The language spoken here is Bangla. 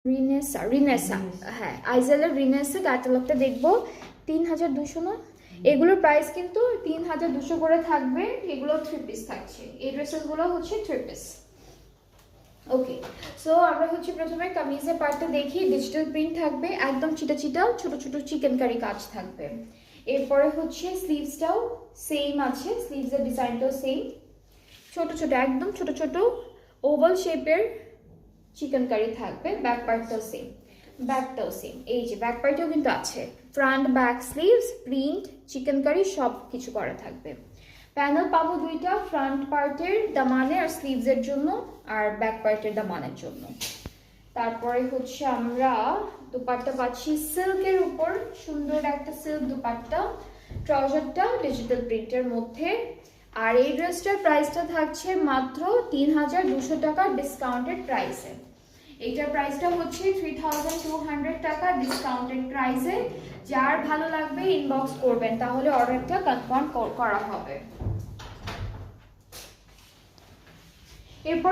রিনেসা, হ্যাঁ আইজেলের রিনেসা ক্যাটালগটা দেখবো। 3200 না, এগুলোর প্রাইস কিন্তু 3200 করে থাকবে। এগুলো 3 পিস থাকছে, এই ড্রেসেসগুলো হচ্ছে 3 পিস। ওকে, সো আমরা হচ্ছে প্রথমে কামিজের পার্টটা দেখি। ডিজিটাল প্রিন্ট থাকবে, একদম চিটা চিটা ছোট ছোট চিকেন কারি কাজ থাকবে। এরপরে হচ্ছে স্লিভসটাও সেম আছে, স্লিভসের ডিজাইনটাও সেম, ছোট ছোট একদম ছোট ছোট ওভাল শেপের চিকেন কারি থাকবে। ব্যাক পার্টটাও সেম, ব্যাকটাও সেম, এই যে ব্যাক পার্টেও কিন্তু আছে। Front back sleeves print chicken curry সব কিছু করা থাকবে। প্যানেল পাবো দুইটা, ফ্রন্ট পার্টের দামানে আর স্লিভসের জন্য, আর ব্যাক পার্টের দামানের জন্য। তারপরে হচ্ছে আমরা দুপাট্টা পাচ্ছি সিল্কের উপর, সুন্দর একটা সিল্ক দুপাট্টা। ট্রাউজারটা ডিজিটাল প্রিন্টের মধ্যে। আর এই ড্রেসটার প্রাইসটা থাকছে মাত্র 3200 টাকা ডিসকাউন্টেড প্রাইসে। এইটার প্রাইসটা হচ্ছে 3200 টাকা ডিসকাউন্টেড প্রাইসে। যার ভালো লাগবে ইনবক্স করবেন, তাহলে অর্ডারটা কনফার্ম করা হবে। এরপর